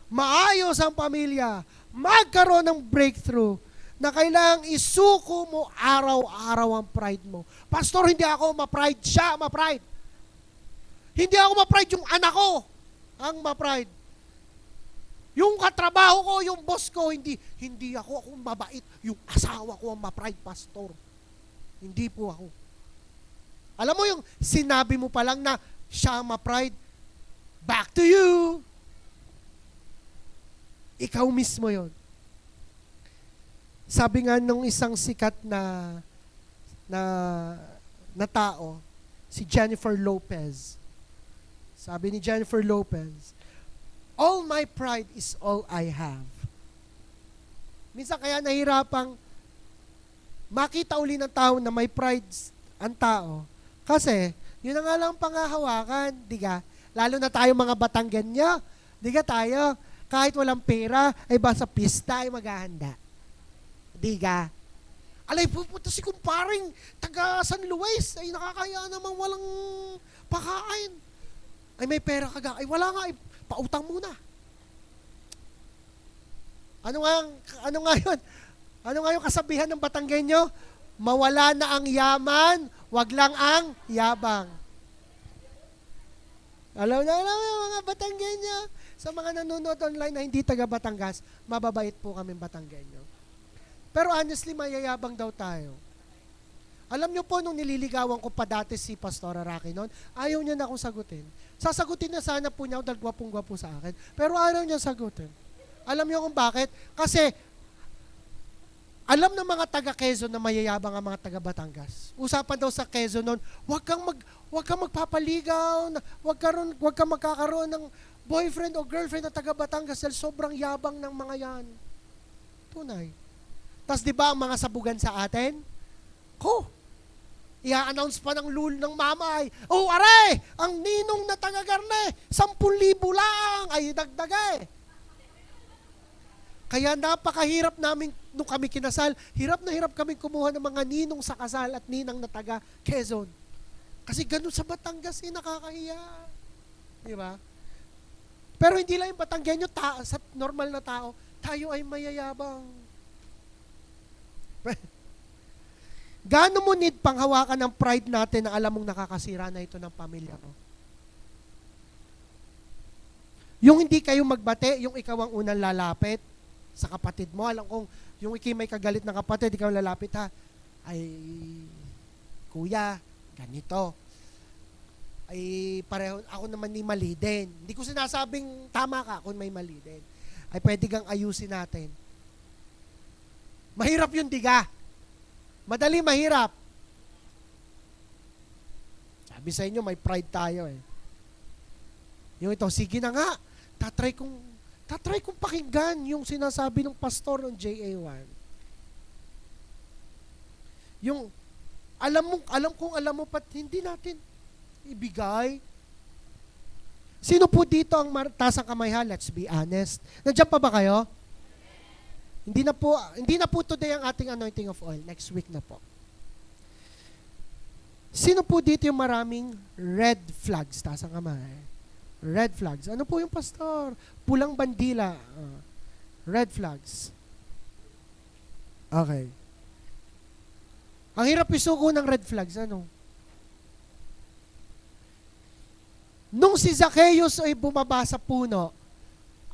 Maayos ang pamilya, magkaroon ng breakthrough, na kailangang isuko mo araw-araw ang pride mo. Pastor, hindi ako ma-pride. Siya ma-pride. Hindi ako ma-pride, yung anak ko ang ma-pride. Yung katrabaho ko, yung boss ko, hindi ako mabait. Yung asawa ko ang ma-pride, pastor. Hindi po ako. Alam mo yung sinabi mo pa lang na siya ang ma-pride, back to you. Ikaw mismo yon. Sabi nga nung isang sikat na tao, si Jennifer Lopez. Sabi ni Jennifer Lopez, all my pride is all I have. Minsan kaya nahirapang makita uli ng tao na may pride ang tao. Kasi, yun na nga lang pangahawakan, di ka? Lalo na tayo mga Batanggenyo, di ka tayo, kahit walang pera, ay basta pista ay maghahanda. Di ka? Alay, pupunta si kumparing taga San Luis, ay nakakaya namang walang pakain. Ay may pera ka, ay wala nga, ay pautang muna. Ano nga yun? Ano nga yung kasabihan ng Batanggenyo? Mawala na ang yaman, wag lang ang yabang. Alam yung mga Batanggenyo. Sa mga nanonood online na hindi taga Batangas, mababait po kami Batanggenyo. Pero honestly, mayayabang daw tayo. Alam niyo po, nung nililigawan ko pa dati si Pastor Araki noon, ayaw niya na akong sagutin. Sasagutin na sana po niya dahil gwapong-gwapo sa akin. Pero ayaw niya sagutin. Alam niyo kung bakit? Kasi, alam ng mga taga Quezon na mayayabang ang mga taga Batangas. Usapan daw sa Quezon noon, wag kang magpapaligaw, wag kang magkakaroon ng boyfriend o girlfriend na taga Batangas dahil sobrang yabang ng mga yan. Tunay. Tapos di ba ang mga sabugan sa atin? I-announce pa ng ng mama ay, oh aray, ang ninong na taga Garne, 10,000 lang, ay dagdagay. Kaya napakahirap namin nung kami kinasal, hirap na hirap kaming kumuha ng mga ninong sa kasal at ninang na taga Quezon. Kasi ganun sa Batangas, nakakahiya. Di ba? Pero hindi lang yung Batanggenyo, sa normal na tao, tayo ay mayayabang. Gaano mo need panghawakan ng pride natin na alam mong nakakasira na ito ng pamilya mo? Yung hindi kayo magbate, yung ikaw ang unang lalapit sa kapatid mo. Alam kong yung may kagalit na kapatid, ikaw lalapit ha, ay, kuya, ganito. Ay, pareho, ako naman ni mali din. Hindi ko sinasabing tama ka kung may mali din. Ay, pwede kang ayusin natin. Mahirap yun, diga. Madali, mahirap. Sabi sa inyo, may pride tayo eh. Yung ito, sige na nga, tatry kong pakinggan yung sinasabi ng pastor ng JA1. Yung, alam mo pat hindi natin ibigay. Sino po dito ang taas ang kamay ha? Let's be honest. Nandiyan pa ba kayo? Hindi na po today ang ating anointing of oil. Next week na po. Sino po dito yung maraming red flags? Taas ang kamay. Red flags. Ano po yung pastor? Pulang bandila. Red flags. Okay. Ang hirap isuko ng red flags. Ano? Nung si Zacchaeus ay bumaba sa puno,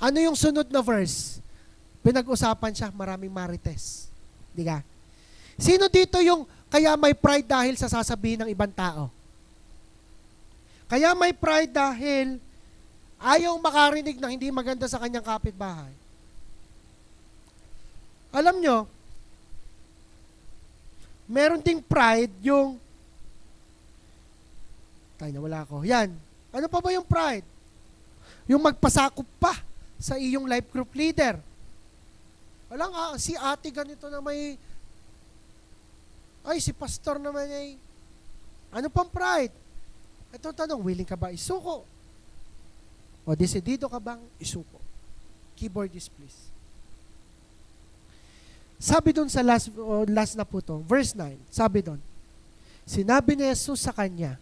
ano yung sunod na verse? Pinag-usapan siya, maraming marites. Di ka? Sino dito yung kaya may pride dahil sa sasabihin ng ibang tao? Kaya may pride dahil ayaw makarinig ng hindi maganda sa kanyang kapitbahay. Alam nyo, meron ding pride yung nawala ako. Yan. Ano pa ba yung pride? Yung magpasakop pa sa iyong life group leader. Walang si ate ganito na si pastor naman ay, ano pang pride? Ito tanong, willing ka ba isuko? O desidido ka bang isuko? Keyboardist please. Sabi doon sa last na po to, verse 9, sabi doon, Sinabi ni Jesus sa kanya,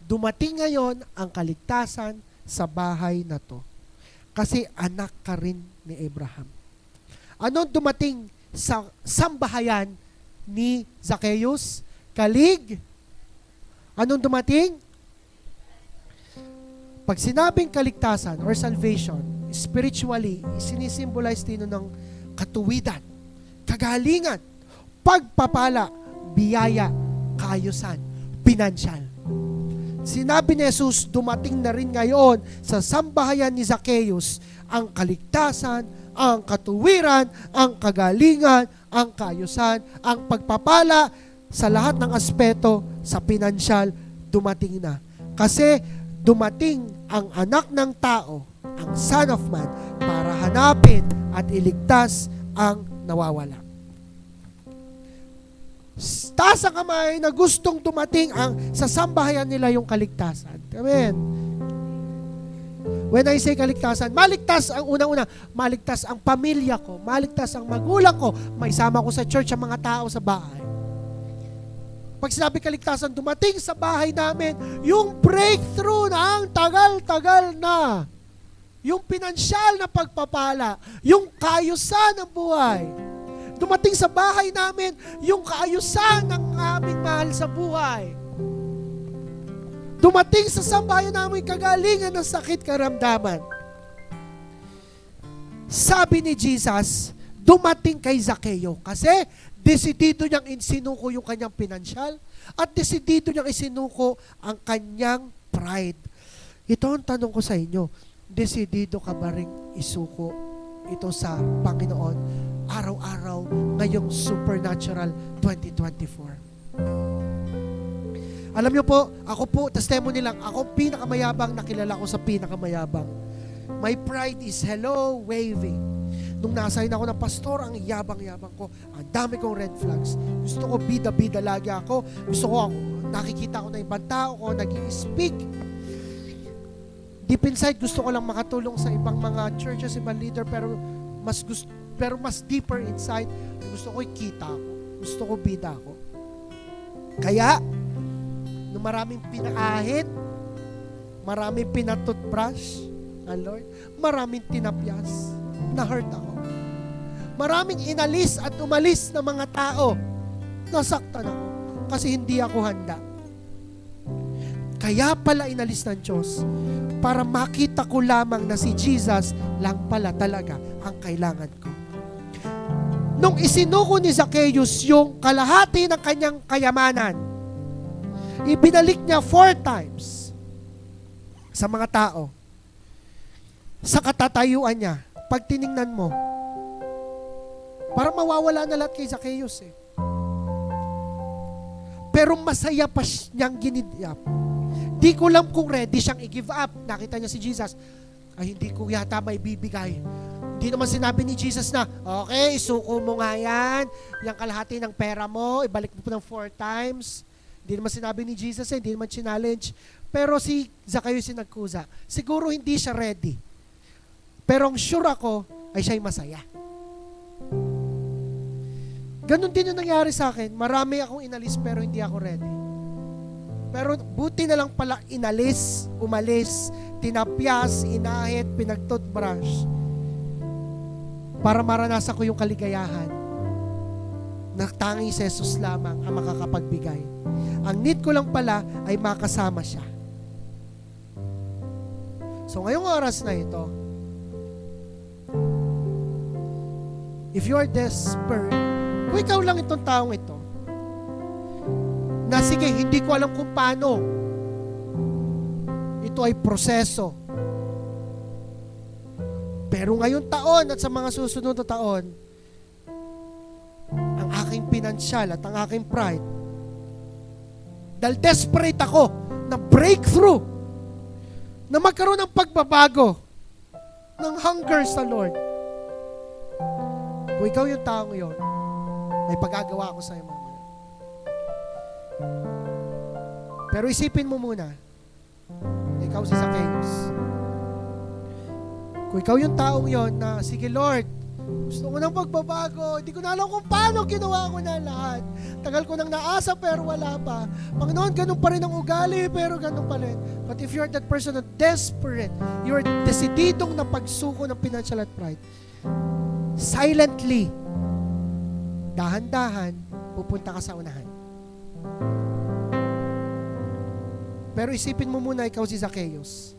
dumating ngayon ang kaligtasan sa bahay na to. Kasi anak ka rin ni Abraham. Anong dumating sa sambahayan ni Zacchaeus? Kalig. Anong dumating? Pag sinabing kaligtasan or salvation, spiritually, sinisimbolize din ng katuwidan, kagalingan, pagpapala, biyaya, kaayusan, pinansyal. Sinabi ni Jesus, dumating na rin ngayon sa sambahayan ni Zacchaeus ang kaligtasan, ang katuwiran, ang kagalingan, ang kaayusan, ang pagpapala sa lahat ng aspeto sa pinansyal, dumating na. Kasi dumating ang anak ng tao, ang Son of Man, para hanapin at iligtas ang nawawala. Taas ang kamay na gustong dumating ang sa sambahayan nila yung kaligtasan. Amen. When I say kaligtasan, maligtas ang unang-una, maligtas ang pamilya ko, maligtas ang magulang ko, maisama ko sa church ang mga tao sa bahay. Pag sinabi kaligtasan, dumating sa bahay namin yung breakthrough na ang tagal-tagal na. Yung pinansyal na pagpapala, yung kaayusan ng buhay. Dumating sa bahay namin yung kaayusan ng aming mahal sa buhay. Dumating sa sambahayan namin kagalingan ng sakit karamdaman. Sabi ni Jesus, dumating kay Zacchaeus kasi desidido niyang insinuko yung kanyang pinansyal at desidido niyang isinuko ang kanyang pride. Ito ang tanong ko sa inyo, desidido ka ba ring isuko ito sa Panginoon araw-araw ngayong supernatural 2024? Alam niyo po, ako po, testimony lang, ako pinakamayabang nakilala ko sa pinakamayabang. My pride is hello, waving. Nung nasayin ako ng pastor, ang yabang-yabang ko, ang dami kong red flags. Gusto ko bida-bida lagi ako. Gusto ko, nakikita ko na ibang tao ko, nag-i-speak. Deep inside, gusto ko lang makatulong sa ibang mga churches, ibang leader, pero mas deeper inside, gusto ko ikita ako. Gusto ko bida ako. Kaya, nung maraming pinaahit, maraming pinatutbrush, Lord, maraming tinapyas, na-hurt ako. Maraming inalis at umalis na mga tao, nasaktan ako kasi hindi ako handa. Kaya pala inalis ng Diyos para makita ko lamang na si Jesus lang pala talaga ang kailangan ko. Nung isinuko ni Zacchaeus yung kalahati ng kanyang kayamanan, ibinalik niya 4 times sa mga tao. Sa katatayuan niya, pag tiningnan mo, parang mawawala na lahat kay Zacchaeus eh. Pero masaya pa niyang ginidap. Di ko lang kung ready siyang i-give up. Nakita niya si Jesus, ay hindi ko yata may bibigay. Hindi naman sinabi ni Jesus na, okay, isuko mo nga yan, yung kalahati ng pera mo, ibalik mo po ng 4 times. Hindi naman sinabi ni Jesus hindi naman challenge. Pero si Zacchaeus yung nagkusa. Siguro hindi siya ready. Pero ang sure ako ay siya'y masaya. Ganon din yung nangyari sa akin. Marami akong inalis pero hindi ako ready. Pero buti na lang pala inalis, umalis, tinapyas, inahit, pinagtoothbrush para maranasan ko yung kaligayahan na tanging si Jesus lamang ang makakapagbigay. Ang need ko lang pala ay makasama siya. So ngayong oras na ito, if you are desperate, kung ikaw lang itong taong ito, na sige, hindi ko alam kung paano, ito ay proseso. Pero ngayong taon at sa mga susunod na taon, ang aking pinansyal at ang aking pride, dahil desperate ako na breakthrough, na magkaroon ng pagbabago, ng hunger sa Lord. Kung ikaw yung taong yon, may pagagawa ako sa iyo mamaya. Pero isipin mo muna, ikaw si Zacchaeus. Kung ikaw yung taong yon na, sige Lord, Gusto ko ng pagbabago. Hindi ko na alam kung paano ginawa ko na lahat. Tagal ko nang naasa pero wala pa. Panginoon, ganun pa rin ang ugali pero ganun pa rin. But if you're that person na desperate, you're desididong na pagsuko ng financial at pride, silently, dahan-dahan, pupunta ka sa unahan. Pero isipin mo muna ikaw si Zacchaeus.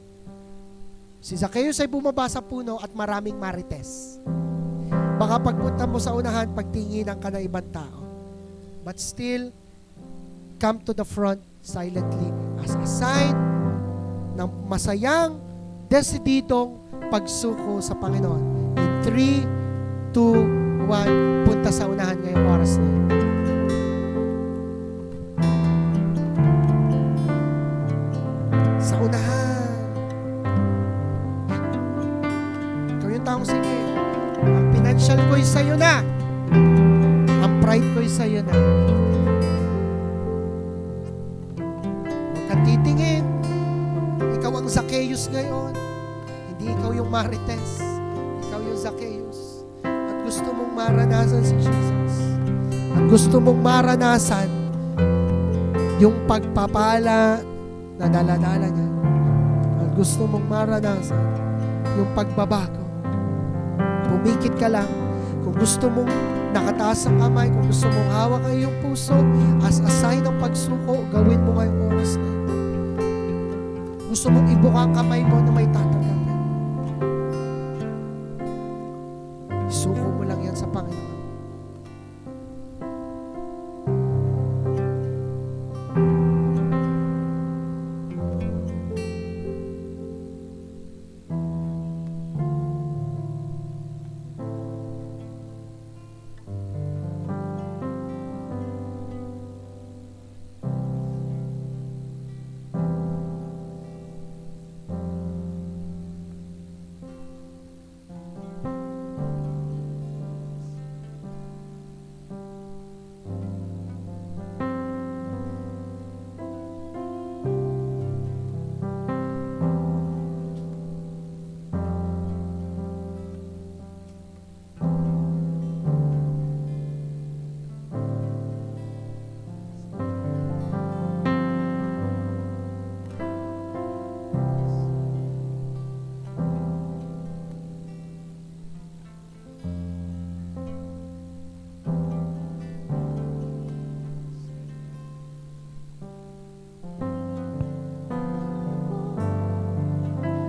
Si Zacchaeus ay bumaba sa puno at maraming marites. Baka pagpunta mo sa unahan, pagtinginan ka ng ibang tao. But still, come to the front silently as a sign ng masayang, desididong pagsuko sa Panginoon. In 3, 2, 1, punta sa unahan ngayong oras na yun. Sa unahan. Ikaw yung taong sige. Ang financial ko'y sa'yo na. Ang pride ko'y sa'yo na. Huwag kang titingin. Ikaw ang Zacchaeus ngayon. Hindi ikaw yung Marites. Ikaw yung Zacchaeus. At gusto mong maranasan si Jesus. At gusto mong maranasan yung pagpapala na daladala niya. At gusto mong maranasan yung pagbabago. Pumikit ka lang. Kung gusto mong nakataas ang kamay, kung gusto mong hawak ang iyong puso, as a sign ng pagsuko, gawin mo ngayong oras na ito. Gusto mong ibuka ang kamay mo na may tatanggapin. Isuko mo lang yan sa Panginoon.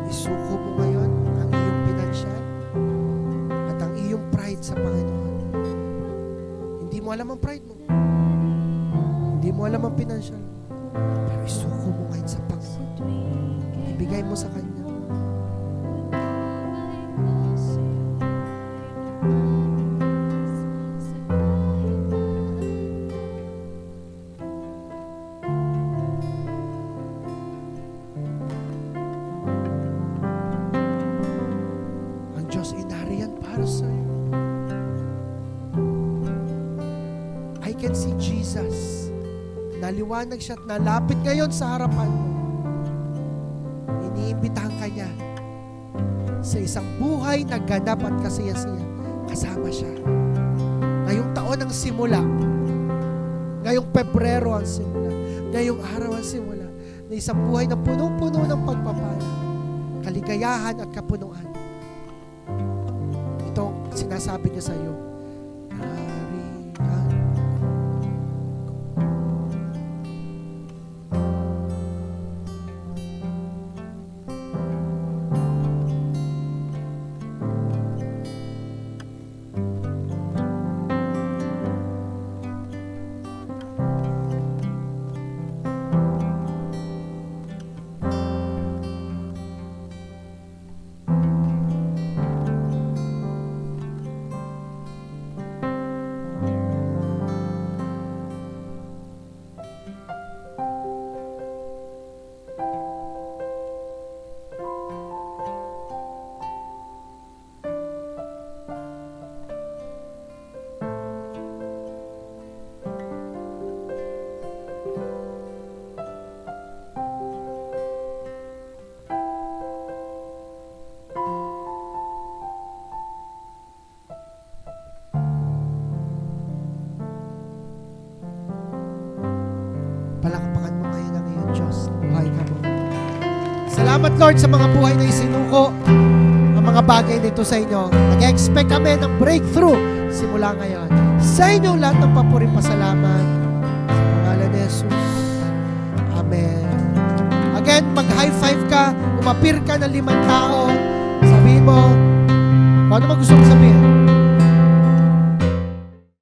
Isuko mo ngayon ang iyong pinansyal at ang iyong pride sa Panginoon. Hindi mo alam ang pride mo. Hindi mo alam ang pinansyal mo. Pero isuko mo ngayon sa Panginoon. Ibigay mo sa Kanya. Diyos, inariyan para sa'yo. I can see Jesus. Naliwanag siya at nalapit ngayon sa harapan mo. Iniimbitahan ka niya sa isang buhay na ganap at kasaya-saya. Kasama siya. Ngayong taon ang simula. Ngayong Pebrero ang simula. Ngayong araw ang simula. Na isang buhay na punong-puno ng pagpapala, kaligayahan at kapunuan. Sinasabi niya sa iyo, nariyan. Salamat, Lord, sa mga buhay na isinuko ang mga bagay nito sa inyo. Nag-expect kami ng breakthrough simula ngayon. Sa inyo lahat ng papuri pasalamat. Sa pangalan ni Jesus. Amen. Again, mag-high five ka, umapir ka ng 5 tao, sabihin mo, kung ano man gusto mong sabihin.